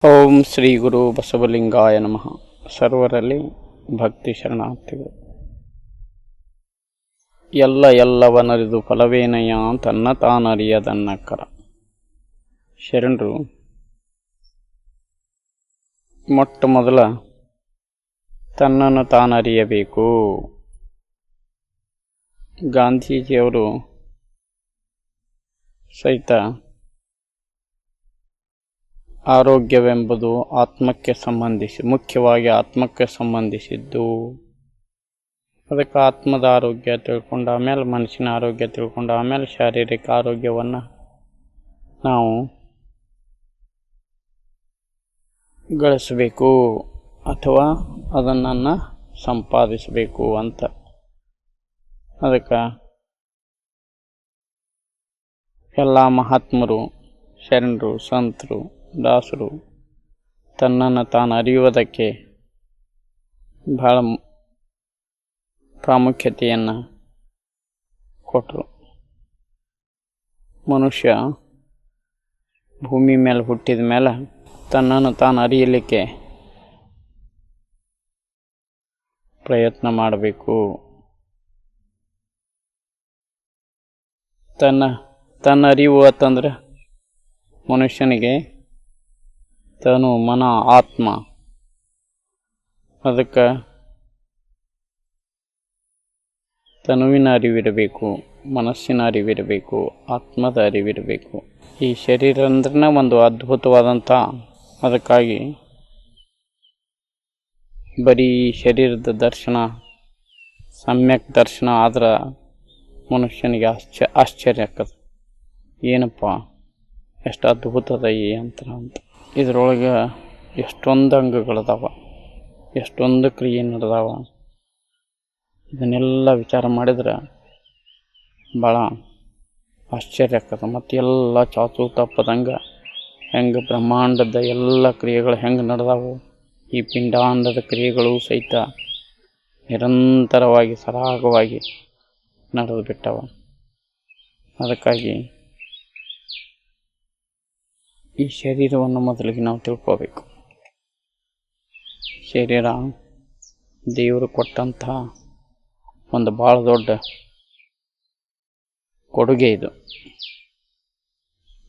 ಓಂ ಶ್ರೀ ಗುರು ಬಸವಲಿಂಗಾಯ ನಮಃ. ಸರ್ವರಲ್ಲಿ ಭಕ್ತಿ ಶರಣಾರ್ಥಿಗಳು. ಎಲ್ಲವನರಿದು ಫಲವೇನಯ್ಯ ತನ್ನ ತಾನರಿಯದನ್ನಕ್ಕರ. ಶರಣರು ಮೊಟ್ಟ ಮೊದಲ ತನ್ನನ್ನು ತಾನರಿಯಬೇಕು. ಗಾಂಧೀಜಿಯವರು ಸಹಿತ ಆರೋಗ್ಯವೆಂಬುದು ಮುಖ್ಯವಾಗಿ ಆತ್ಮಕ್ಕೆ ಸಂಬಂಧಿಸಿದ್ದು. ಅದಕ್ಕೆ ಆತ್ಮದ ಆರೋಗ್ಯ ತಿಳ್ಕೊಂಡು ಆಮೇಲೆ ಮನಸ್ಸಿನ ಆರೋಗ್ಯ ತಿಳ್ಕೊಂಡು ಆಮೇಲೆ ಶಾರೀರಿಕ ಆರೋಗ್ಯವನ್ನು ನಾವು ಗಳಿಸಬೇಕು ಅಥವಾ ಅದನ್ನು ಸಂಪಾದಿಸಬೇಕು ಅಂತ. ಅದಕ್ಕೆ ಎಲ್ಲ ಮಹಾತ್ಮರು, ಶರಣರು, ಸಂತರು, ದಾಸರು ತನ್ನನ್ನು ತಾನು ಅರಿಯುವುದಕ್ಕೆ ಬಹಳ ಪ್ರಾಮುಖ್ಯತೆಯನ್ನು ಕೊಟ್ಟರು. ಮನುಷ್ಯ ಭೂಮಿ ಮೇಲೆ ಹುಟ್ಟಿದ ಮೇಲೆ ತನ್ನನ್ನು ತಾನು ಅರಿಯಲಿಕ್ಕೆ ಪ್ರಯತ್ನ ಮಾಡಬೇಕು. ತನ್ನ ಅರಿವು ಅಂತಂದ್ರೆ ಮನುಷ್ಯನಿಗೆ ತನು, ಮನ, ಆತ್ಮ. ಅದಕ್ಕೆ ತನುವಿನ ಅರಿವಿರಬೇಕು, ಮನಸ್ಸಿನ ಅರಿವಿರಬೇಕು, ಆತ್ಮದ ಅರಿವಿರಬೇಕು. ಈ ಶರೀರ ಅಂದ್ರೆ ಒಂದು ಅದ್ಭುತವಾದಂಥ, ಅದಕ್ಕಾಗಿ ಬರೀ ಶರೀರದ ದರ್ಶನ, ಸಮ್ಯಕ್ ದರ್ಶನ ಆದ್ರೆ ಮನುಷ್ಯನಿಗೆ ಆಶ್ಚರ್ಯ ಆಗ್ತದೆ. ಏನಪ್ಪ ಎಷ್ಟು ಅದ್ಭುತದ ಈ ಯಂತ್ರ ಅಂತ. ಇದರೊಳಗೆ ಎಷ್ಟೊಂದು ಅಂಗಗಳದಾವ, ಎಷ್ಟೊಂದು ಕ್ರಿಯೆ ನಡೆದಾವ. ಇದನ್ನೆಲ್ಲ ವಿಚಾರ ಮಾಡಿದ್ರೆ ಭಾಳ ಆಶ್ಚರ್ಯ ಆಗ್ತದೆ. ಮತ್ತು ಎಲ್ಲ ಚಾಚು ತಪ್ಪದಂಗೆ ಹೆಂಗೆ ಬ್ರಹ್ಮಾಂಡದ ಎಲ್ಲ ಕ್ರಿಯೆಗಳು ಹೆಂಗೆ ನಡೆದಾವು, ಈ ಪಿಂಡಾಂಡದ ಕ್ರಿಯೆಗಳು ಸಹಿತ ನಿರಂತರವಾಗಿ ಸರಾಗವಾಗಿ ನಡೆದು ಬಿಟ್ಟವ. ಅದಕ್ಕಾಗಿ ಈ ಶರೀರವನ್ನು ಮೊದಲಿಗೆ ನಾವು ತಿಳ್ಕೋಬೇಕು. ಶರೀರ ದೇವರು ಕೊಟ್ಟಂಥ ಒಂದು ಭಾಳ ದೊಡ್ಡ ಕೊಡುಗೆ ಇದು.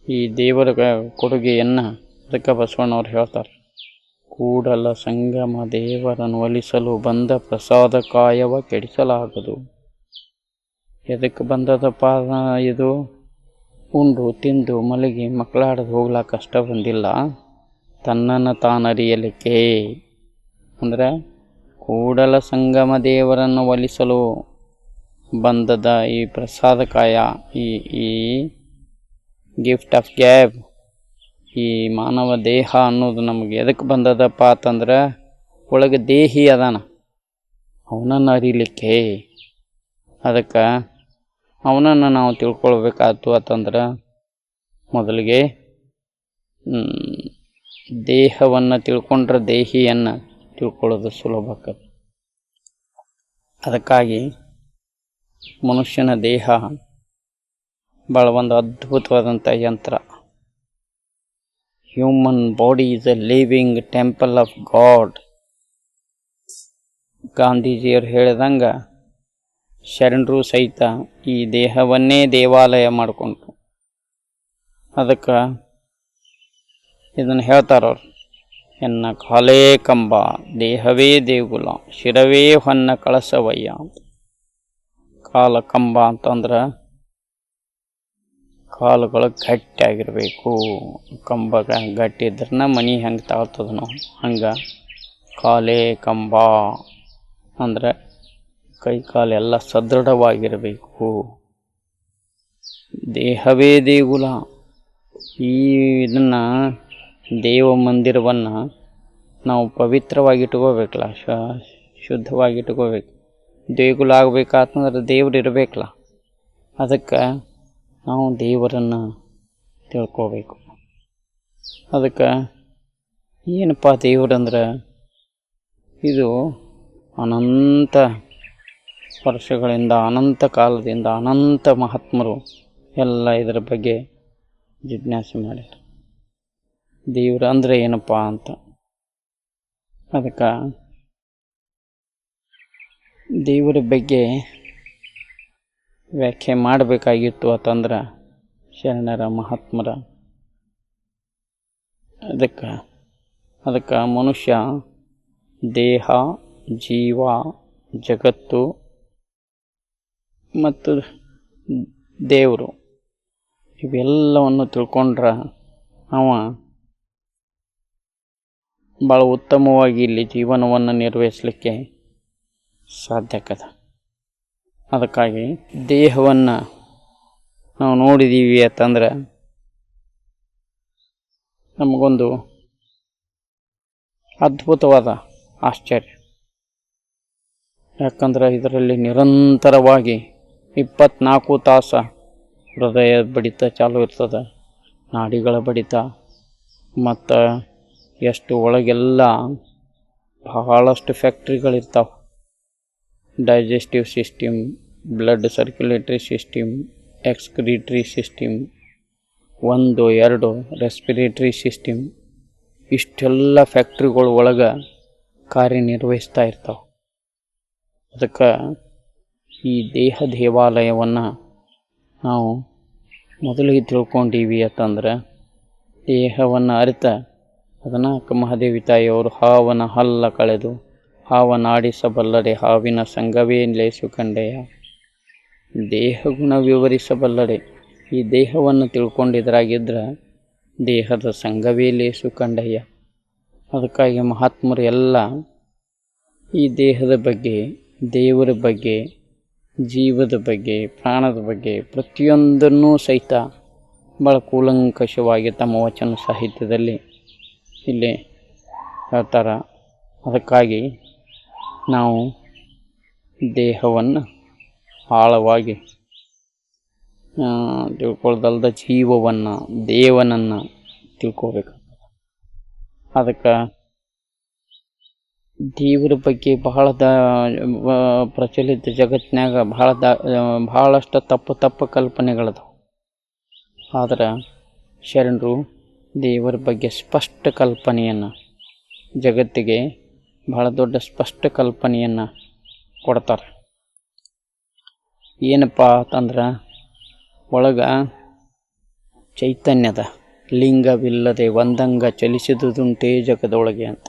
ಈ ದೇವರ ಕೊಡುಗೆಯನ್ನು ಅದಕ್ಕೆ ಬಸವಣ್ಣವ್ರು ಹೇಳ್ತಾರೆ, ಕೂಡಲ ಸಂಗಮ ದೇವರನ್ನು ಒಲಿಸಲು ಬಂದ ಪ್ರಸಾದ ಕಾಯವ ಕೆಡಿಸಲಾಗದು. ಎದಕ್ಕೆ ಬಂದದಪ್ಪ ಇದು? ಉಂಡು ತಿಂದು ಮಲಗಿ ಮಕ್ಕಳಾಡೋದು ಹೋಗ್ಲಾಕ ಕಷ್ಟ ಬಂದಿಲ್ಲ, ತನ್ನನ್ನು ತಾನರಿಯಲಿಕ್ಕೆ. ಅಂದರೆ ಕೂಡಲ ಸಂಗಮ ದೇವರನ್ನು ಒಲಿಸಲು ಬಂದದ ಈ ಪ್ರಸಾದಕಾಯ, ಈ ಗಿಫ್ಟ್ ಆಫ್ ಗ್ಯಾಬ್, ಈ ಮಾನವ ದೇಹ ಅನ್ನೋದು ನಮಗೆ ಎದಕ್ಕೆ ಬಂದದಪ್ಪ ಅಂತಂದ್ರೆ ಒಳಗೆ ದೇಹಿ ಅದಾನ, ಅವನನ್ನು ಅರಿಲಿಕ್ಕೆ. ಅದಕ್ಕೆ ಅವನನ್ನು ನಾವು ತಿಳ್ಕೊಳ್ಬೇಕಾಯ್ತು ಅಂತಂದ್ರೆ ಮೊದಲಿಗೆ ದೇಹವನ್ನು ತಿಳ್ಕೊಂಡ್ರೆ ದೇಹಿಯನ್ನು ತಿಳ್ಕೊಳ್ಳೋದು ಸುಲಭ ಆಗ್ತದೆ. ಅದಕ್ಕಾಗಿ ಮನುಷ್ಯನ ದೇಹ ಭಾಳ ಒಂದು ಅದ್ಭುತವಾದಂಥ ಯಂತ್ರ. Human body is A living temple of god. ಗಾಂಧೀಜಿಯವರು ಹೇಳಿದಂಗೆ ಶರಣರು ಸಹಿತ ಈ ದೇಹವನ್ನೇ ದೇವಾಲಯ ಮಾಡಿಕೊಂಡ್ರು. ಅದಕ್ಕೆ ಇದನ್ನು ಹೇಳ್ತಾರವ್ರು, ಎನ್ನ ಕಾಲೇ ಕಂಬ ದೇಹವೇ ದೇಗುಲ ಶಿರವೇ ಹೊನ್ನ ಕಳಸವಯ್ಯ ಅಂತ. ಕಾಲ ಕಂಬ ಅಂತಂದ್ರೆ ಕಾಲುಗಳು ಗಟ್ಟಿಯಾಗಿರಬೇಕು. ಕಂಬ ಗಟ್ಟಿ ಇದ್ರೆ ಮನೆ ಹೆಂಗೆ ತಾಳ್ತದ ನಾವು, ಹಂಗೆ ಕಾಲೇ ಕಂಬ ಅಂದ್ರೆ ಕೈ ಕಾಲೆಲ್ಲ ಸದೃಢವಾಗಿರಬೇಕು. ದೇಹವೇ ದೇಗುಲ. ಇದನ್ನು ದೇವ ಮಂದಿರವನ್ನು ನಾವು ಪವಿತ್ರವಾಗಿ ಇಟ್ಕೋಬೇಕಲ್ಲ, ಶುದ್ಧವಾಗಿ ಇಟ್ಕೋಬೇಕು. ದೇಗುಲ ಆಗಬೇಕಾತಂದ್ರೆ ದೇವ್ರು ಇರಬೇಕಲ್ಲ. ಅದಕ್ಕೆ ನಾವು ದೇವರನ್ನು ತಿಳ್ಕೋಬೇಕು. ಅದಕ್ಕೆ ಏನಪ್ಪ ದೇವರಂದ್ರೆ, ಇದು ಅನಂತ ವರ್ಷಗಳಿಂದ, ಅನಂತ ಕಾಲದಿಂದ ಅನಂತ ಮಹಾತ್ಮರು ಎಲ್ಲ ಇದರ ಬಗ್ಗೆ ಜಿಜ್ಞಾಸೆ ಮಾಡ್ಯಾರ. ದೇವ್ರು ಅಂದರೆ ಏನಪ್ಪ ಅಂತ. ಅದಕ್ಕೆ ದೇವರ ಬಗ್ಗೆ ವ್ಯಾಖ್ಯೆ ಮಾಡಬೇಕಾಗಿತ್ತು ಅಂತಂದ್ರೆ ಶರಣರ ಮಹಾತ್ಮರ ಅದಕ್ಕೆ ಮನುಷ್ಯ ದೇಹ, ಜೀವ, ಜಗತ್ತು ಮತ್ತು ದೇವರು ಇವೆಲ್ಲವನ್ನು ತಿಳ್ಕೊಂಡ್ರೆ ಅವ ಭಾಳ ಉತ್ತಮವಾಗಿ ಇಲ್ಲಿ ಜೀವನವನ್ನು ನಿರ್ವಹಿಸಲಿಕ್ಕೆ ಸಾಧ್ಯ ಆಕದ. ಅದಕ್ಕಾಗಿ ದೇಹವನ್ನು ನಾವು ನೋಡಿದ್ದೀವಿ ಅಂತಂದ್ರೆ ನಮಗೊಂದು ಅದ್ಭುತವಾದ ಆಶ್ಚರ್ಯ. ಯಾಕಂದ್ರೆ ಇದರಲ್ಲಿ ನಿರಂತರವಾಗಿ 24 ತಾಸು ಹೃದಯ ಬಡಿತ ಚಾಲು ಇರ್ತದೆ, ನಾಡಿಗಳ ಬಡಿತ, ಮತ್ತು ಎಷ್ಟು ಒಳಗೆಲ್ಲ ಬಹಳಷ್ಟು ಫ್ಯಾಕ್ಟ್ರಿಗಳಿರ್ತಾವೆ. Digestive system, blood circulatory system, excretory system, 1, 2 respiratory system, ಇಷ್ಟೆಲ್ಲ ಫ್ಯಾಕ್ಟ್ರಿಗಳು ಒಳಗೆ ಕಾರ್ಯನಿರ್ವಹಿಸ್ತಾ ಇರ್ತಾವೆ. ಅದಕ್ಕೆ ಈ ದೇಹ ದೇವಾಲಯವನ್ನು ನಾವು ಮೊದಲಿಗೆ ತಿಳ್ಕೊಂಡೀವಿ ಅಂತಂದ್ರೆ ದೇಹವನ್ನು ಅರಿತ ಅದನ್ನು ಮಹಾದೇವಿ ತಾಯಿಯವರು ಹಾವನ ಹಲ್ಲ ಕಳೆದು ಹಾವನಾಡಿಸಬಲ್ಲಡೆ ಹಾವಿನ ಸಂಘವೇ ಲೇಸು ಕಂಡೆಯ. ದೇಹ ಗುಣ ವಿವರಿಸಬಲ್ಲಡೆ. ಈ ದೇಹವನ್ನು ತಿಳ್ಕೊಂಡಿದ್ರಾಗಿದ್ರೆ ದೇಹದ ಸಂಘವೇ ಲೇಸು ಕಂಡಯ್ಯ. ಅದಕ್ಕಾಗಿ ಮಹಾತ್ಮರು ಎಲ್ಲ ಈ ದೇಹದ ಬಗ್ಗೆ, ದೇವರ ಬಗ್ಗೆ, ಜೀವದ ಬಗ್ಗೆ, ಪ್ರಾಣದ ಬಗ್ಗೆ ಪ್ರತಿಯೊಂದನ್ನೂ ಸಹಿತ ಭಾಳ ಕೂಲಂಕಷವಾಗಿ ತಮ್ಮ ವಚನ ಸಾಹಿತ್ಯದಲ್ಲಿ ಇಲ್ಲಿ ಹೇಳ್ತಾರೆ. ಅದಕ್ಕಾಗಿ ನಾವು ದೇಹವನ್ನು ಆಳವಾಗಿ ತಿಳ್ಕೊಳ್ದಲ್ದ ಜೀವವನ್ನು, ದೇವನನ್ನು ತಿಳ್ಕೋಬೇಕು. ಅದಕ್ಕೆ ದೇವರ ಬಗ್ಗೆ ಪ್ರಚಲಿತ ಜಗತ್ತಿನಾಗ ಭಾಳಷ್ಟು ತಪ್ಪು ಕಲ್ಪನೆಗಳದಾವೆ. ಆದ್ರೆ ಶರಣರು ದೇವರ ಬಗ್ಗೆ ಸ್ಪಷ್ಟ ಕಲ್ಪನೆಯನ್ನು ಜಗತ್ತಿಗೆ ಭಾಳ ದೊಡ್ಡ ಸ್ಪಷ್ಟ ಕಲ್ಪನೆಯನ್ನು ಕೊಡ್ತಾರೆ. ಏನಪ್ಪ ಅಂತಂದ್ರೆ ಒಳಗೆ ಚೈತನ್ಯದ ಲಿಂಗವಿಲ್ಲದೆ ಒಂದಂಗ ಚಲಿಸಿದುದುಂಟೇ ಜಗದೊಳಗೆ ಅಂತ.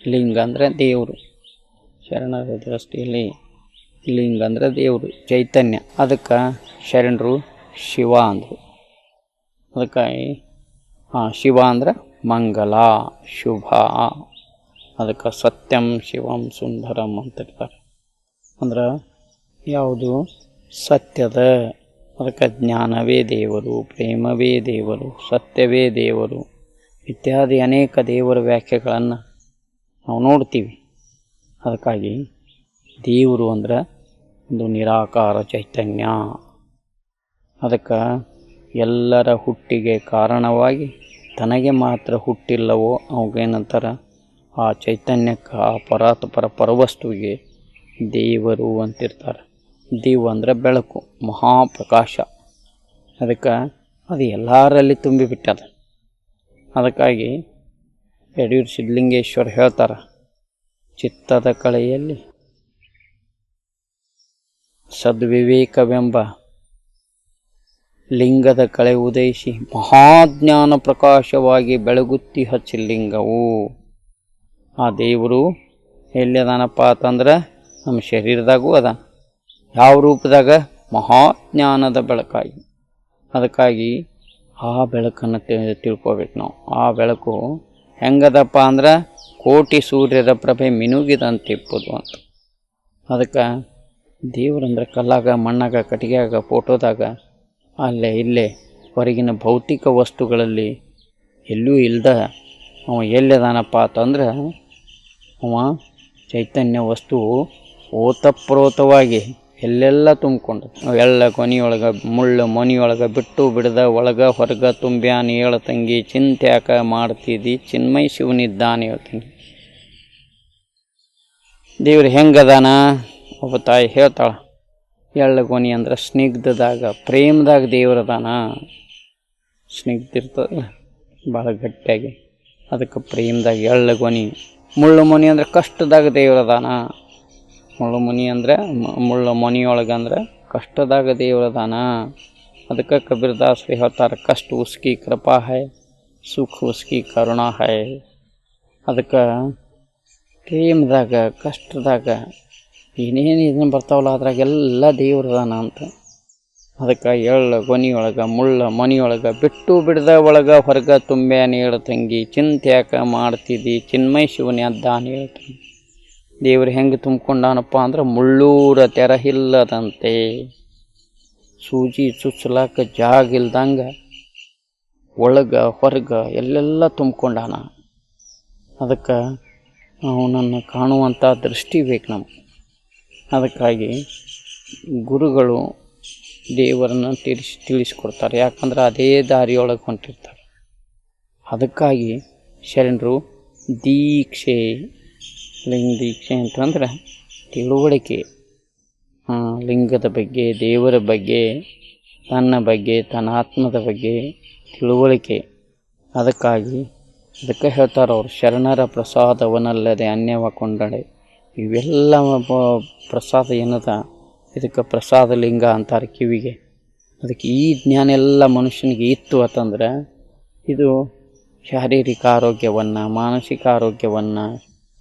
ಲಿಂಗ ಅಂದರೆ ದೇವರು, ಶರಣರ ದೃಷ್ಟಿಯಲ್ಲಿ ಲಿಂಗ ಅಂದರೆ ದೇವರು, ಚೈತನ್ಯ. ಅದಕ್ಕೆ ಶರಣರು ಶಿವ ಅಂದರು. ಅದಕ್ಕಾಗಿ ಶಿವ ಅಂದ್ರೆ ಮಂಗಲ, ಶುಭ. ಅದಕ್ಕೆ ಸತ್ಯಂ ಶಿವಂ ಸುಂದರಂ ಅಂತಿರ್ತಾರೆ. ಅಂದ್ರೆ ಯಾವುದು ಸತ್ಯದ, ಅದಕ್ಕೆ ಜ್ಞಾನವೇ ದೇವರು, ಪ್ರೇಮವೇ ದೇವರು, ಸತ್ಯವೇ ದೇವರು ಇತ್ಯಾದಿ ಅನೇಕ ದೇವರ ವ್ಯಾಖ್ಯೆಗಳನ್ನು ನಾವು ನೋಡ್ತೀವಿ. ಅದಕ್ಕಾಗಿ ದೇವರು ಅಂದ್ರೆ ಒಂದು ನಿರಾಕಾರ ಚೈತನ್ಯ. ಅದಕ್ಕೆ ಎಲ್ಲರ ಹುಟ್ಟಿಗೆ ಕಾರಣವಾಗಿ ತನಗೆ ಮಾತ್ರ ಹುಟ್ಟಿಲ್ಲವೋ ಅವಾಗೇನಂತಾರೆ ಆ ಚೈತನ್ಯಕ್ಕೆ, ಆ ಪರಾತ್ಪರ ಪರವಸ್ತುವಿಗೆ ದೇವರು ಅಂತಿರ್ತಾರೆ. ದೇವು ಅಂದರೆ ಬೆಳಕು, ಮಹಾಪ್ರಕಾಶ. ಅದಕ್ಕೆ ಅದು ಎಲ್ಲರಲ್ಲಿ ತುಂಬಿಬಿಟ್ಟದ. ಅದಕ್ಕಾಗಿ ಯಡಿಯೂರು ಸಿದ್ಧಲಿಂಗೇಶ್ವರ ಹೇಳ್ತಾರೆ, ಚಿತ್ತದ ಕಳೆಯಲ್ಲಿ ಸದ್ವಿವೇಕವೆಂಬ ಲಿಂಗದ ಕಳೆ ಉದಯಿಸಿ ಮಹಾಜ್ಞಾನ ಪ್ರಕಾಶವಾಗಿ ಬೆಳಗುತ್ತಿ ಹಚ್ಚಿಲಿಂಗವು. ಆ ದೇವರು ಎಲ್ಲಿದಾನಪ್ಪ ಅಂತಂದ್ರೆ ನಮ್ಮ ಶರೀರದಾಗೂ ಅದ. ಯಾವ ರೂಪದಾಗ? ಮಹಾಜ್ಞಾನದ ಬೆಳಕಾಗಿ. ಅದಕ್ಕಾಗಿ ಆ ಬೆಳಕನ್ನು ತಿಳ್ಕೊಬೇಕು ನಾವು. ಆ ಬೆಳಕು ಹೆಂಗದಪ್ಪ ಅಂದ್ರೆ ಕೋಟಿ ಸೂರ್ಯರ ಪ್ರಭೆ ಮಿನುಗಿದಂತಿಪ್ಪದು ಅಂತ. ಅದಕ್ಕೆ ದೇವರಂದ್ರೆ ಕಲ್ಲಾಗ, ಮಣ್ಣಾಗ, ಕಟ್ಟಿಗೆಯಾಗ, ಫೋಟೋದಾಗ, ಅಲ್ಲೇ ಇಲ್ಲೇ ಹೊರಗಿನ ಭೌತಿಕ ವಸ್ತುಗಳಲ್ಲಿ ಎಲ್ಲೂ ಇಲ್ದ ಅವ ಎಲ್ಲಿದಾನಪ್ಪ ಅಂತಂದ್ರೆ ಅವ ಚೈತನ್ಯ ವಸ್ತುವು ಓತಪ್ರೋತವಾಗಿ ಎಲ್ಲೆಲ್ಲ ತುಂಬಿಕೊಂಡು ಎಳ್ಳ ಕೊನೆಯೊಳಗೆ ಮುಳ್ಳು ಮನೆಯೊಳಗೆ ಬಿಟ್ಟು ಬಿಡದ ಒಳಗೆ ಹೊರಗೆ ತುಂಬ್ಯಾನ ಏಳ ತಂಗಿ ಚಿಂತ್ಯಾಕ ಮಾಡ್ತಿದ್ದಿ ಚಿನ್ಮಯ ಶಿವನಿದ್ದಾನೆ ಹೇಳ್ತೀನಿ. ದೇವ್ರು ಹೆಂಗದಾನ? ಒಬ್ಬ ತಾಯಿ ಹೇಳ್ತಾಳೆ, ಎಳ್ಳ ಕೊನೆ ಅಂದ್ರೆ ಸ್ನಿಗ್ಧದಾಗ, ಪ್ರೇಮದಾಗ ದೇವ್ರದಾನ. ಸ್ನಿಗ್ಧ ಇರ್ತದಲ್ಲ ಭಾಳ ಗಟ್ಟಿಯಾಗಿ. ಅದಕ್ಕೆ ಪ್ರೇಮದಾಗ ಎಳ್ಳು ಗೊನಿ. ಮುಳ್ಳು ಮೊನಿ ಅಂದ್ರೆ ಕಷ್ಟದಾಗ ದೇವ್ರದಾನ. ಮುಳ್ಳು ಮುನಿ ಅಂದರೆ ಮುಳ್ಳು ಮೊನಿಯೊಳಗೆ ಅಂದ್ರೆ ಕಷ್ಟದಾಗ ದೇವ್ರದಾನ. ಅದಕ್ಕೆ ಕಬೀರ್ದಾಸರು ಹೇಳ್ತಾರೆ, ಕಷ್ಟ ಉಸ್ಕಿ ಕೃಪಾ ಹೈ, ಸುಖ ಉಸ್ಕಿ ಕರುಣಾ ಹೈ. ಅದಕ್ಕೆ ಪ್ರೇಮದಾಗ ಕಷ್ಟದಾಗ ಏನೇನು ಇದನ್ನು ಬರ್ತಾವಲ್ಲ ಅದ್ರಾಗೆಲ್ಲ ದೇವ್ರದಾನ ಅಂತ. ಅದಕ್ಕೆ ಎಳ್ಳು ಗೊನಿಯೊಳಗೆ ಮುಳ್ಳು ಮನಿಯೊಳಗೆ ಬಿಟ್ಟು ಬಿಡದ ಒಳಗೆ ಹೊರಗೆ ತುಂಬೆ ನೀಳು ತಂಗಿ, ಚಿಂತ್ಯಾಕ ಮಾಡ್ತಿದ್ದಿ ಚಿನ್ಮಯ ಶಿವನೇ ಅದ್ದಾನೆ ಹೇಳ್ತಾನೆ. ದೇವ್ರು ಹೆಂಗೆ ತುಂಬ್ಕೊಂಡಾನಪ್ಪ ಅಂದ್ರೆ ಮುಳ್ಳೂರ ತೆರಹಿಲ್ಲದಂತೆ, ಸೂಜಿ ಚುಚ್ಚಲಾಕ ಜಾಗಿಲ್ದಂಗೆ ಒಳಗೆ ಹೊರಗೆ ಎಲ್ಲೆಲ್ಲ ತುಂಬ್ಕೊಂಡಾನ. ಅದಕ್ಕೆ ಅವನನ್ನು ಕಾಣುವಂಥ ದೃಷ್ಟಿ ಬೇಕು ನಮ್ಗೆ. ಅದಕ್ಕಾಗಿ ಗುರುಗಳು ದೇವರನ್ನು ತಿಳಿಸ್ಕೊಡ್ತಾರೆ. ಯಾಕಂದ್ರೆ ಅದೇ ದಾರಿಯೊಳಗೆ ಹೊಂಟಿರ್ತಾರೆ. ಅದಕ್ಕಾಗಿ ಶರಣರು ದೀಕ್ಷೆ, ಲಿಂಗ ದೀಕ್ಷೆ ಅಂತಂದ್ರೆ ತಿಳುವಳಿಕೆ, ಲಿಂಗದ ಬಗ್ಗೆ, ದೇವರ ಬಗ್ಗೆ, ತನ್ನ ಬಗ್ಗೆ, ತನ್ನ ಆತ್ಮದ ಬಗ್ಗೆ ತಿಳುವಳಿಕೆ. ಅದಕ್ಕೆ ಹೇಳ್ತಾರೆ ಅವರು, ಶರಣರ ಪ್ರಸಾದವನ್ನಲ್ಲದೆ ಅನ್ಯವ ಕೊಂಡಡೆ. ಇವೆಲ್ಲ ಪ್ರಸಾದ ಏನದ, ಇದಕ್ಕೆ ಪ್ರಸಾದ ಲಿಂಗ ಅಂತಾರೆ ಕಿವಿಗೆ. ಅದಕ್ಕೆ ಈ ಜ್ಞಾನ ಎಲ್ಲ ಮನುಷ್ಯನಿಗೆ ಇತ್ತು ಅಂತಂದ್ರೆ ಇದು ಶಾರೀರಿಕ ಆರೋಗ್ಯವನ್ನು, ಮಾನಸಿಕ ಆರೋಗ್ಯವನ್ನು,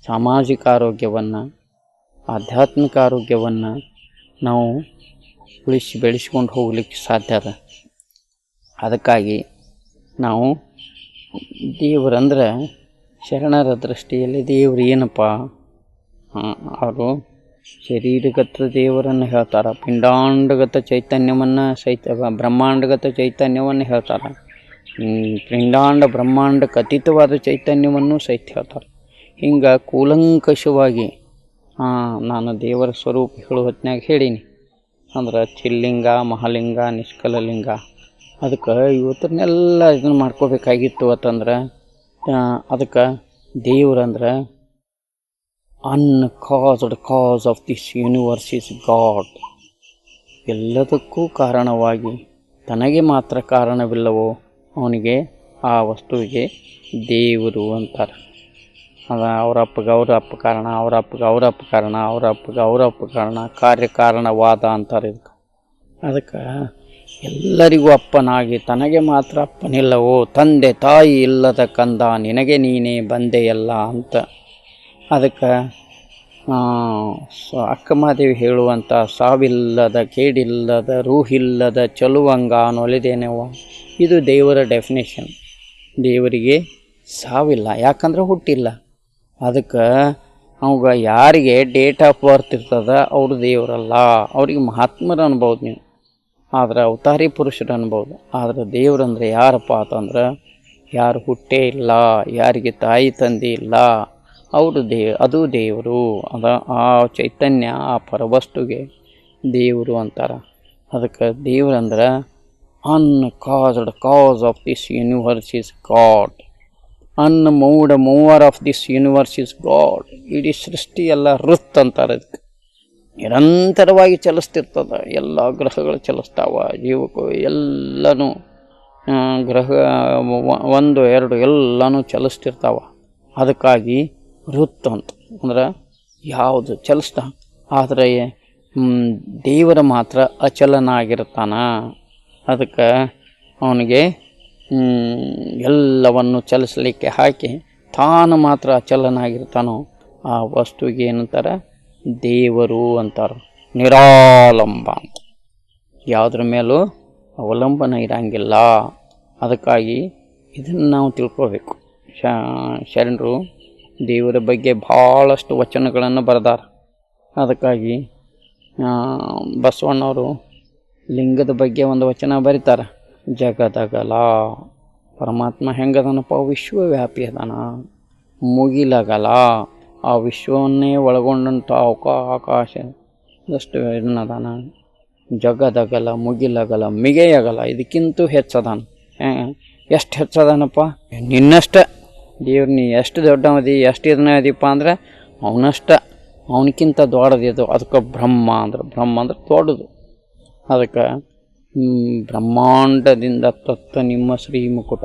ಸಾಮಾಜಿಕ ಆರೋಗ್ಯವನ್ನು, ಆಧ್ಯಾತ್ಮಿಕ ಆರೋಗ್ಯವನ್ನು ನಾವು ಬೆಳೆಸ್ಕೊಂಡು ಹೋಗ್ಲಿಕ್ಕೆ ಸಾಧ್ಯ ಅದ. ಅದಕ್ಕಾಗಿ ನಾವು ದೇವರಂದ್ರೆ ಶರಣರ ದೃಷ್ಟಿಯಲ್ಲಿ ದೇವರು ಏನಪ್ಪ, ಅವರು ಶರೀರಗತ ದೇವರನ್ನು ಹೇಳ್ತಾರೆ, ಪಿಂಡಾಂಡಗತ ಚೈತನ್ಯವನ್ನು ಬ್ರಹ್ಮಾಂಡಗತ ಚೈತನ್ಯವನ್ನು ಹೇಳ್ತಾರೆ, ಪಿಂಡಾಂಡ ಬ್ರಹ್ಮಾಂಡಕ್ಕೆ ಅತೀತವಾದ ಚೈತನ್ಯವನ್ನು ಸಹಿತ ಹೇಳ್ತಾರೆ. ಹಿಂಗೆ ಕೂಲಂಕಷವಾಗಿ ನಾನು ದೇವರ ಸ್ವರೂಪ ಹೇಳೋ ಹೊತ್ತಿನಾಗ ಹೇಳೀನಿ. ಅಂದ್ರೆ ಚಿಲ್ಲಿಂಗ, ಮಹಾಲಿಂಗ, ನಿಷ್ಕಲಲಿಂಗ. ಅದಕ್ಕೆ ಇವತ್ತನ್ನೆಲ್ಲ ಇದನ್ನು ಮಾಡ್ಕೋಬೇಕಾಗಿತ್ತು ಅಂತಂದ್ರೆ ಅದಕ್ಕೆ ದೇವ್ರಂದ್ರೆ uncaused cause of this universe is God. ಎಲ್ಲದಕ್ಕೂ ಕಾರಣವಾಗಿ ತನಗೆ ಮಾತ್ರ ಕಾರಣವಿಲ್ಲವೋ ಅವನಿಗೆ, ಆ ವಸ್ತುವಿಗೆ ದೇವರು ಅಂತಾರೆ. ಅದ ಅವರಪ್ಪಗೆ ಅವರಪ್ಪ ಕಾರಣ, ಅವರಪ್ಪಗೆ ಅವರಪ್ಪ ಕಾರಣ, ಅವರಪ್ಪಗೆ ಅವರಪ್ಪ ಕಾರಣ, ಕಾರ್ಯಕಾರಣವಾದ ಅಂತಾರೆ ಇದಕ್ಕೆ. ಅದಕ್ಕೆ ಎಲ್ಲರಿಗೂ ಅಪ್ಪನಾಗಿ ತನಗೆ ಮಾತ್ರ ಅಪ್ಪನಿಲ್ಲವೋ, ತಂದೆ ತಾಯಿ ಇಲ್ಲದ ಕಂದ ನಿನಗೆ ನೀನೇ ಬಂದೆಯಲ್ಲ ಅಂತ. ಅದಕ್ಕೆ ಅಕ್ಕಮಹಾದೇವಿ ಹೇಳುವಂಥ ಸಾವಿಲ್ಲದ ಕೇಡಿಲ್ಲದ ರೂಹಿಲ್ಲದ ಚಲುವಂಗ ನೊಲಿದೇನವ, ಇದು ದೇವರ ಡೆಫಿನೇಷನ್. ದೇವರಿಗೆ ಸಾವಿಲ್ಲ, ಯಾಕಂದ್ರೆ ಹುಟ್ಟಿಲ್ಲ. ಅದಕ್ಕೆ ಅವಾಗ ಯಾರಿಗೆ ಡೇಟ್ ಆಫ್ ಬರ್ತ್ ಇರ್ತದ ಅವರು ದೇವರಲ್ಲ. ಅವ್ರಿಗೆ ಮಹಾತ್ಮರು ಅನ್ಬೋದು ನೀವು, ಆದ್ರೆ ಅವತಾರಿ ಪುರುಷರು ಅನ್ಬೋದು. ಆದರೆ ದೇವ್ರಂದ್ರೆ ಯಾರಪ್ಪ ಅಂತಂದ್ರೆ ಯಾರು ಹುಟ್ಟೇ ಇಲ್ಲ, ಯಾರಿಗೆ ತಾಯಿ ತಂದೆ ಇಲ್ಲ, ಅವರು ಅದು ದೇವರು. ಆ ಚೈತನ್ಯ, ಆ ಪರವಸ್ತುಗೆ ದೇವರು ಅಂತಾರೆ. ಅದಕ್ಕೆ ದೇವರಂದ್ರೆ uncaused cause of this universe is God. Mover of this universe is God. ಇಡೀ ಸೃಷ್ಟಿ ಎಲ್ಲ ಋತ್ ಅಂತಾರೆ. ಅದಕ್ಕೆ ನಿರಂತರವಾಗಿ ಚಲಿಸ್ತಿರ್ತದೆ. ಎಲ್ಲ ಗ್ರಹಗಳು ಚಲಿಸ್ತಾವ, ಜೀವಕ್ಕೂ ಎಲ್ಲನೂ ಗ್ರಹ 1, 2 ಎಲ್ಲನೂ ಚಲಿಸ್ತಿರ್ತಾವ. ಅದಕ್ಕಾಗಿ ಋತ್ ಅಂತ ಅಂದ್ರೆ ಯಾವುದು ಚಲಿಸ್ತಾ, ಆದರೆ ದೇವರ ಮಾತ್ರ ಅಚಲನಾಗಿರ್ತಾನ. ಅದಕ್ಕೆ ಅವನಿಗೆ ಎಲ್ಲವನ್ನು ಚಲಿಸಲಿಕ್ಕೆ ಹಾಕಿ ತಾನು ಮಾತ್ರ ಅಚಲನಾಗಿರ್ತಾನೋ ಆ ವಸ್ತುವಿಗೆ ಏನಂತಾರೆ, ದೇವರು ಅಂತಾರೆ. ನಿರಾಲಂಬ ಅಂತ, ಯಾವುದ್ರ ಮೇಲೂ ಅವಲಂಬನೆ ಇರಂಗಿಲ್ಲ. ಅದಕ್ಕಾಗಿ ಇದನ್ನು ನಾವು ತಿಳ್ಕೋಬೇಕು. ಶರಣರು ದೇವರ ಬಗ್ಗೆ ಭಾಳಷ್ಟು ವಚನಗಳನ್ನು ಬರೆದಾರ. ಅದಕ್ಕಾಗಿ ಬಸವಣ್ಣವರು ಲಿಂಗದ ಬಗ್ಗೆ ಒಂದು ವಚನ ಬರೀತಾರೆ. ಜಗದಗಲ ಪರಮಾತ್ಮ ಹೆಂಗದನಪ್ಪ, ವಿಶ್ವವ್ಯಾಪಿ ಅದಾನ. ಮುಗಿಲಗಲ ಆ ವಿಶ್ವವನ್ನೇ ಒಳಗೊಂಡಂಥ ಆಕಾಶದಷ್ಟು ಏನದಾನ. ಜಗದಗಲ, ಮುಗಿಲಗಲ, ಮಿಗೆಯಗಲ, ಇದಕ್ಕಿಂತೂ ಹೆಚ್ಚದಾನ. ಎಷ್ಟು ಹೆಚ್ಚದಾನಪ್ಪ, ನಿನ್ನಷ್ಟ ದೇವ್ರು ನೀ ಎಷ್ಟು ದೊಡ್ಡವದಿ, ಎಷ್ಟು ಇದನ್ನ ಅದೀಪ ಅಂದ್ರೆ ಅವನಷ್ಟ, ಅವನಕ್ಕಿಂತ ದೊಡ್ಡದಿದು. ಅದಕ್ಕೆ ಬ್ರಹ್ಮ ಅಂದ್ರೆ ದೊಡ್ಡದು. ಅದಕ್ಕೆ ಬ್ರಹ್ಮಾಂಡದಿಂದ ತತ್ತ ನಿಮ್ಮ ಶ್ರೀ ಮುಕುಟ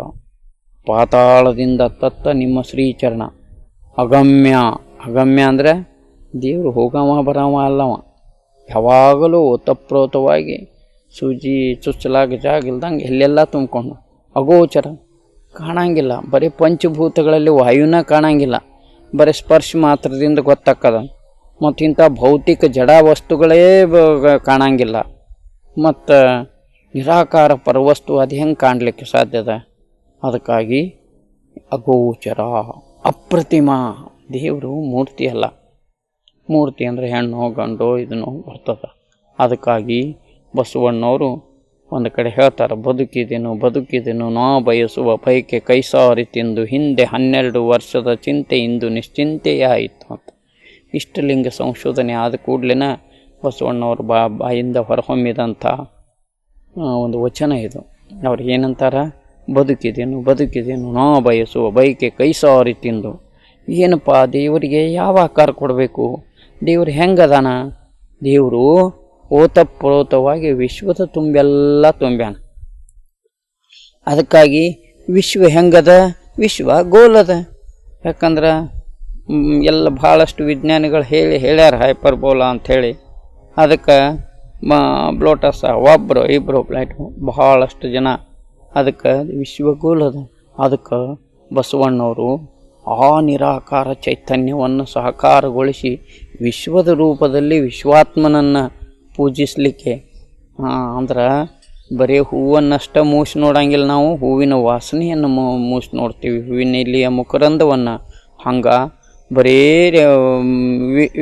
ಪಾತಾಳದಿಂದ ತತ್ತ ನಿಮ್ಮ ಶ್ರೀಚರಣ. ಅಗಮ್ಯ, ಅಗಮ್ಯ ಅಂದರೆ ದೇವರು ಹೋಗವ ಬರವ ಅಲ್ಲವ, ಯಾವಾಗಲೂ ಓತಪ್ರೋತವಾಗಿ ಸೂಜಿ ಚುಚ್ಚಲಾಗ ಜಾಗಿಲ್ದಂಗೆ ಎಲ್ಲೆಲ್ಲ ತುಂಬಿಕೊಂಡು. ಅಗೋಚರ, ಕಾಣಂಗಿಲ್ಲ, ಬರೀ ಪಂಚಭೂತಗಳಲ್ಲಿ ವಾಯುನ ಕಾಣಂಗಿಲ್ಲ, ಬರೀ ಸ್ಪರ್ಶ ಮಾತ್ರದಿಂದ ಗೊತ್ತಾಕ್ಕದ. ಮತ್ತು ಇಂಥ ಭೌತಿಕ ಜಡ ವಸ್ತುಗಳೇ ಕಾಣಂಗಿಲ್ಲ. ಮತ್ತು ನಿರಾಕಾರ ಪರವಸ್ತು ಅದು ಹೆಂಗೆ ಕಾಣಲಿಕ್ಕೆ ಸಾಧ್ಯದ? ಅದಕ್ಕಾಗಿ ಅಗೋಚರ, ಅಪ್ರತಿಮ. ದೇವರು ಮೂರ್ತಿ ಅಲ್ಲ. ಮೂರ್ತಿ ಅಂದರೆ ಹೆಣ್ಣು ಗಂಡು ಇದನ್ನು ಬರ್ತದೆ. ಅದಕ್ಕಾಗಿ ಬಸವಣ್ಣವರು ಒಂದು ಕಡೆ ಹೇಳ್ತಾರೆ, ಬದುಕಿದೆನು ನಾ ಬಯಸುವ ಬಯಕೆ ಕೈಸಾರಿ ತಿಂದು, ಹಿಂದೆ 12 ವರ್ಷದ ಚಿಂತೆ ಇಂದು ನಿಶ್ಚಿಂತೆಯಾಯಿತು ಅಂತ. ಇಷ್ಟಲಿಂಗ ಸಂಶೋಧನೆ ಆದ ಕೂಡಲೇ ಬಸವಣ್ಣವ್ರ ಬಾಯಿಂದ ಹೊರಹೊಮ್ಮಿದಂಥ ಒಂದು ವಚನ ಇದು. ಅವ್ರು ಏನಂತಾರೆ? ಬದುಕಿದೆನು ನಾ ಬಯಸುವ ಬಯಕೆ ಕೈಸಾರಿ ತಿಂದು. ಏನಪ್ಪ, ದೇವರಿಗೆ ಯಾವ ಆಕಾರ ಕೊಡಬೇಕು? ದೇವರು ಹೆಂಗದಾನ? ದೇವರು ಓತಪ್ರೋತವಾಗಿ ವಿಶ್ವದ ತುಂಬೆಲ್ಲ ತುಂಬ್ಯಾನ. ಅದಕ್ಕಾಗಿ ವಿಶ್ವ ಹೆಂಗದ? ವಿಶ್ವ ಗೋಲದ. ಯಾಕಂದ್ರೆ ಎಲ್ಲ ಭಾಳಷ್ಟು ವಿಜ್ಞಾನಿಗಳು ಹೇಳ್ಯಾರ ಹೈಪರ್ಬೋಲಾ ಅಂಥೇಳಿ. ಅದಕ್ಕೆ ಬ್ಲೋಟಸ ಒಬ್ಬರು ಇಬ್ಬರು ಫ್ಲೈಟು ಬಹಳಷ್ಟು ಜನ. ಅದಕ್ಕೆ ವಿಶ್ವಗೋಲದ. ಅದಕ್ಕೆ ಬಸವಣ್ಣವರು ಆ ನಿರಾಕಾರ ಚೈತನ್ಯವನ್ನು ಸಾಕಾರಗೊಳಿಸಿ ವಿಶ್ವದ ರೂಪದಲ್ಲಿ ವಿಶ್ವಾತ್ಮನನ್ನು ಪೂಜಿಸಲಿಕ್ಕೆ, ಅಂದ್ರೆ ಬರೀ ಹೂವನ್ನಷ್ಟ ಮೂಸಿ ನೋಡಂಗಿಲ್ಲ ನಾವು, ಹೂವಿನ ವಾಸನೆಯನ್ನು ಮೂಸಿ ನೋಡ್ತೀವಿ, ಹೂವಿನ ಇಲ್ಲಿಯ ಮುಖರಂದವನ್ನು. ಹಂಗೆ ಬರೀ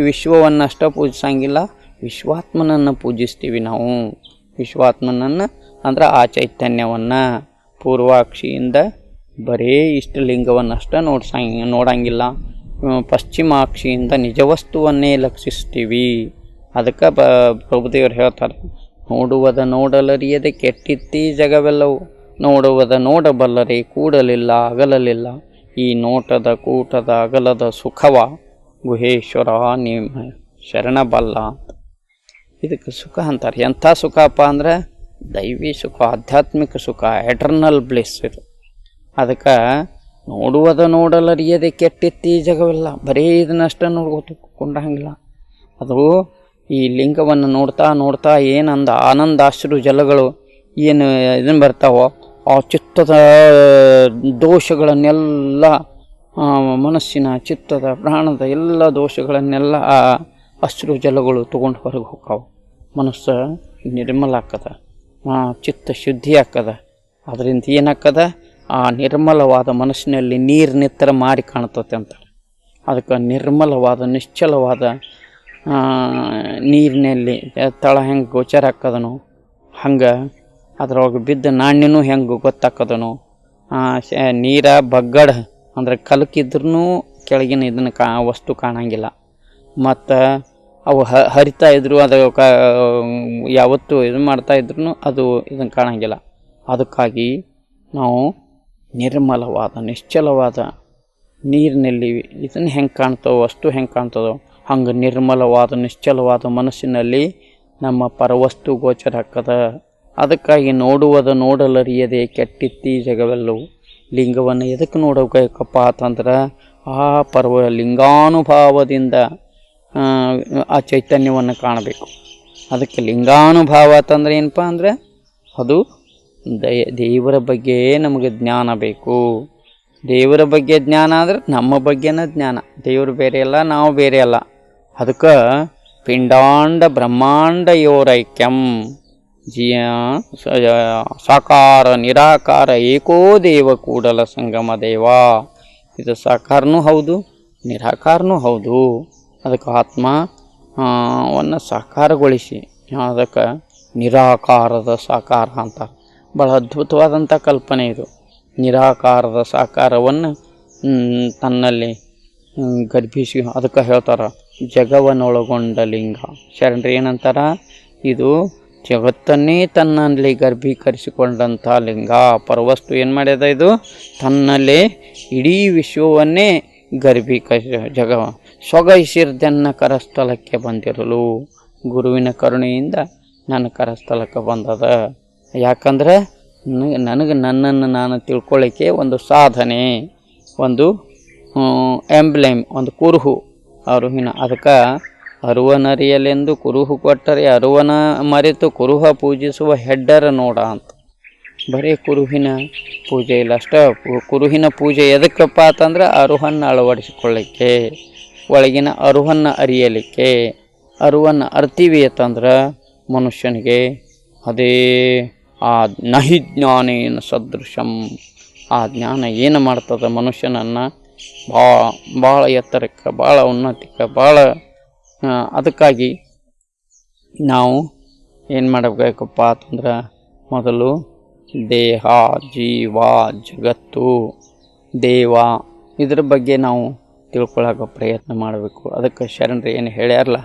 ವಿಶ್ವವನ್ನಷ್ಟ ಪೂಜಿಸಂಗಿಲ್ಲ, ವಿಶ್ವಾತ್ಮನನ್ನು ಪೂಜಿಸ್ತೀವಿ ನಾವು. ವಿಶ್ವಾತ್ಮನನ್ನು ಅಂದ್ರೆ ಆ ಚೈತನ್ಯವನ್ನು ಪೂರ್ವಾಕ್ಷಿಯಿಂದ ಬರೀ ಇಷ್ಟಲಿಂಗವನ್ನಷ್ಟ ನೋಡಂಗಿಲ್ಲ, ಪಶ್ಚಿಮಾಕ್ಷಿಯಿಂದ ನಿಜವಸ್ತುವನ್ನೇ ಲಕ್ಷಿಸ್ತೀವಿ. ಅದಕ್ಕೆ ಪ್ರಭುದೇವರು ಹೇಳ್ತಾರೆ, ನೋಡುವುದ ನೋಡಲರಿಯದೆ ಕೆಟ್ಟಿತ್ತೀ ಜಗವೆಲ್ಲವು, ನೋಡುವುದ ನೋಡಬಲ್ಲರೆ ಕೂಡಲಿಲ್ಲ ಅಗಲಲಿಲ್ಲ, ಈ ನೋಟದ ಕೂಟದ ಅಗಲದ ಸುಖವ ಗುಹೇಶ್ವರ ನಿಮ್ಮ ಶರಣಬಲ್ಲ. ಇದಕ್ಕೆ ಸುಖ ಅಂತಾರೆ. ಎಂಥ ಸುಖಪ್ಪ ಅಂದ್ರೆ ದೈವಿ ಸುಖ, ಆಧ್ಯಾತ್ಮಿಕ ಸುಖ, ಎಟರ್ನಲ್ ಬ್ಲಿಸ್ ಇದು. ಅದಕ್ಕೆ ನೋಡುವುದ ನೋಡಲರಿಯದೆ ಕೆಟ್ಟಿತ್ತಿ ಜಗವೆಲ್ಲ, ಬರೀ ಇದನ್ನಷ್ಟ ನೋಡ್ಕೊಂಡಂಗಿಲ್ಲ. ಅದು ಈ ಲಿಂಗವನ್ನು ನೋಡ್ತಾ ನೋಡ್ತಾ ಏನಂದ ಆನಂದಾಶ್ರು ಜಲಗಳು ಏನು ಇದನ್ನು ಬರ್ತಾವೋ, ಆ ಚಿತ್ತದ ದೋಷಗಳನ್ನೆಲ್ಲ, ಮನಸ್ಸಿನ ಚಿತ್ತದ ಪ್ರಾಣದ ಎಲ್ಲ ದೋಷಗಳನ್ನೆಲ್ಲ ಆ ಅಶ್ರು ಜಲಗಳು ತೊಗೊಂಡು ಹೊರಗೆ ಹೋಗ್ತಾವೆ. ಮನಸ್ಸು ನಿರ್ಮಲ ಆಕ್ಕದ, ಚಿತ್ತ ಶುದ್ಧಿ ಆಕ್ಕದ. ಅದರಿಂದ ಏನಾಕ್ಕದ? ಆ ನಿರ್ಮಲವಾದ ಮನಸ್ಸಿನಲ್ಲಿ ನೀರು ನಿತ್ತರ ಮಾರಿ ಕಾಣ್ತತೆ ಅಂತಾರೆ. ಅದಕ್ಕೆ ನಿರ್ಮಲವಾದ ನಿಶ್ಚಲವಾದ ನೀರಿನಲ್ಲಿ ತಳ ಹೆಂಗೆ ಗೋಚರ ಆಕ್ಕದನೋ ಹಂಗೆ ಅದ್ರೊಳಗೆ ಬಿದ್ದ ನಾಣ್ಯನೂ ಹೆಂಗೆ ಗೊತ್ತಾಕ್ಕದನೋ. ನೀರ ಬಗ್ಗಡ ಅಂದ್ರೆ ಕಲಕಿದ್ರೂ ಕೆಳಗಿನ ಇದನ್ನು ವಸ್ತು ಕಾಣಂಗಿಲ್ಲ. ಮತ್ತು ಅವು ಹರಿತಾ ಇದ್ರು, ಅದು ಯಾವತ್ತೂ ಇದು ಮಾಡ್ತಾಯಿದ್ರು ಅದು ಇದನ್ನು ಕಾಣಂಗಿಲ್ಲ. ಅದಕ್ಕಾಗಿ ನಾವು ನಿರ್ಮಲವಾದ ನಿಶ್ಚಲವಾದ ನೀರಿನಲ್ಲಿ ಇದನ್ನು ಹೆಂಗೆ ಕಾಣ್ತವೋ, ವಸ್ತು ಹೆಂಗೆ ಕಾಣ್ತದೋ ಹಂಗೆ ನಿರ್ಮಲವಾದ ನಿಶ್ಚಲವಾದ ಮನಸ್ಸಿನಲ್ಲಿ ನಮ್ಮ ಪರವಸ್ತು ಗೋಚರ ಆಗ್ತದ. ಅದಕ್ಕಾಗಿ ನೋಡುವುದ ನೋಡಲರಿಯದೆ ಕೆಟ್ಟಿತ್ತಿ ಜಗವೆಲ್ಲವು. ಲಿಂಗವನ್ನು ಎದಕ್ಕೆ ನೋಡಬೇಕಪ್ಪ ಅಂತಂದ್ರೆ ಆ ಲಿಂಗಾನುಭಾವದಿಂದ ಆ ಚೈತನ್ಯವನ್ನು ಕಾಣಬೇಕು. ಅದಕ್ಕೆ ಲಿಂಗಾನುಭಾವ ಅಂತಂದ್ರೆ ಏನಪ್ಪ ಅಂದರೆ ಅದು ದೇವರ ಬಗ್ಗೆ ನಮಗೆ ಜ್ಞಾನ ಬೇಕು. ದೇವರ ಬಗ್ಗೆ ಜ್ಞಾನ ಅಂದರೆ ನಮ್ಮ ಬಗ್ಗೆನ ಜ್ಞಾನ. ದೇವರು ಬೇರೆ ಅಲ್ಲ, ನಾವು ಬೇರೆ ಅಲ್ಲ. ಅದಕ್ಕೆ ಪಿಂಡಾಂಡ ಬ್ರಹ್ಮಾಂಡ ಯೋರೈಕ್ಯಂ ಸಾಕಾರ ನಿರಾಕಾರ ಏಕೋ ದೇವ ಕೂಡಲ ಸಂಗಮ ದೇವ. ಇದು ಸಾಕಾರನೂ ಹೌದು, ನಿರಾಕಾರನೂ ಹೌದು. ಅದಕ್ಕೆ ಆತ್ಮವನ್ನು ಸಾಕಾರಗೊಳಿಸಿ ಅದಕ್ಕೆ ನಿರಾಕಾರದ ಸಾಕಾರ ಅಂತ ಭಾಳ ಅದ್ಭುತವಾದಂಥ ಕಲ್ಪನೆ ಇದು. ನಿರಾಕಾರದ ಸಾಕಾರವನ್ನು ತನ್ನಲ್ಲಿ ಗರ್ಭಿಸಿ ಅದಕ್ಕೆ ಹೇಳ್ತಾರೆ ಜಗವನ್ನೊಳಗೊಂಡ ಲಿಂಗ. ಶರಣರು ಏನಂತಾರ? ಇದು ಜಗತ್ತನ್ನೇ ತನ್ನಲ್ಲಿ ಗರ್ಭೀಕರಿಸಿಕೊಂಡಂಥ ಲಿಂಗ. ಪರವಸ್ತು ಏನು ಮಾಡ್ಯದ? ಇದು ತನ್ನಲ್ಲೇ ಇಡೀ ವಿಶ್ವವನ್ನೇ ಗರ್ಭೀಕರಿಸಿ ಸೊಗೈಸಿರ್ದೆನ್ನ ಕರಸ್ಥಲಕ್ಕೆ ಬಂದಿರಲು. ಗುರುವಿನ ಕರುಣೆಯಿಂದ ನನ್ನ ಕರಸ್ಥಲಕ್ಕೆ ಬಂದದ. ಯಾಕಂದ್ರೆ ನನಗೆ ನನ್ನನ್ನು ನಾನು ತಿಳ್ಕೊಳ್ಳಿಕ್ಕೆ ಒಂದು ಸಾಧನೆ, ಒಂದು ಎಂಬ್ಲೆಮ್, ಒಂದು ಕುರುಹು. ಅರುಹಿನ ಅದಕ್ಕೆ ಅರುವನರಿಯಲೆಂದು ಕುರುಹು ಕೊಟ್ಟರೆ ಅರುವನ ಮರೆತು ಕುರುಹ ಪೂಜಿಸುವ ಹೆಡ್ಡರ ನೋಡ ಅಂತ. ಬರೀ ಕುರುಹಿನ ಪೂಜೆ ಇಲ್ಲ ಅಷ್ಟೇ. ಕುರುಹಿನ ಪೂಜೆ ಎದಕ್ಕಪ್ಪ ಅಂತಂದ್ರೆ ಅರುಹನ್ನು ಅಳವಡಿಸಿಕೊಳ್ಳಿಕ್ಕೆ, ಒಳಗಿನ ಅರುಹನ್ನು ಅರಿಯಲಿಕ್ಕೆ. ಅರುವನ್ನು ಅರ್ತೀವಿ ಅಂತಂದ್ರೆ ಮನುಷ್ಯನಿಗೆ ಅದೇ ಆ ನಹಿ ಜ್ಞಾನೇನ ಸದೃಶಂ, ಆ ಜ್ಞಾನ ಏನು ಮಾಡ್ತದೆ ಮನುಷ್ಯನನ್ನು ಭಾಳ ಎತ್ತರಕ್ಕೆ, ಭಾಳ ಉನ್ನತಿಗೆ, ಭಾಳ. ಅದಕ್ಕಾಗಿ ನಾವು ಏನು ಮಾಡಬೇಕಪ್ಪ ಅಂತಂದ್ರೆ ಮೊದಲು ದೇಹ, ಜೀವ, ಜಗತ್ತು, ದೇವ ಇದ್ರ ಬಗ್ಗೆ ನಾವು ತಿಳ್ಕೊಳ್ಳೋಕೆ ಪ್ರಯತ್ನ ಮಾಡಬೇಕು. ಅದಕ್ಕೆ ಶರಣರು ಏನು ಹೇಳ್ಯಾರಲ್ಲ,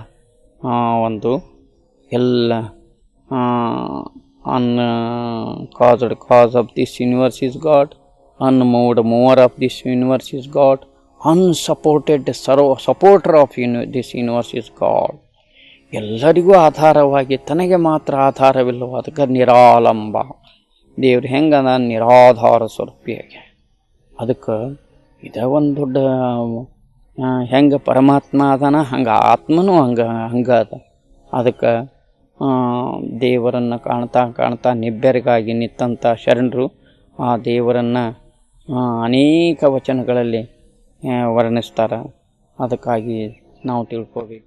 ಒಂದು ಎಲ್ಲ uncaused cause of this universe is God, unmoved mover of this universe is God, unsupported supporter of this universe is God. ಎಲ್ಲರಿಗೂ ಆಧಾರವಾಗಿ ತನಗೆ ಮಾತ್ರ ಆಧಾರವಿಲ್ಲವೋ ಅದಕ್ಕೆ ನಿರಾಲಂಬ. ದೇವ್ರು ಹೆಂಗದ ನಿರಾಧಾರ ಸ್ವರೂಪಿಯಾಗಿ. ಅದಕ್ಕೆ ಇದೇ ಒಂದು ದೊಡ್ಡ ಹೆಂಗೆ ಪರಮಾತ್ಮ ಅದಾನ ಹಂಗೆ ಆತ್ಮನೂ ಹಂಗೆ ಅದ. ಅದಕ್ಕೆ ದೇವರನ್ನು ಕಾಣ್ತಾ ಕಾಣ್ತಾ ನಿಬ್ಬೆರಗಾಗಿ ನಿಂತಂಥ ಶರಣರು ಆ ದೇವರನ್ನು ಅನೇಕ ವಚನಗಳಲ್ಲಿ ವರ್ಣಿಸ್ತಾರೆ. ಅದಕ್ಕಾಗಿ ನಾವು ತಿಳ್ಕೋಬೇಕು.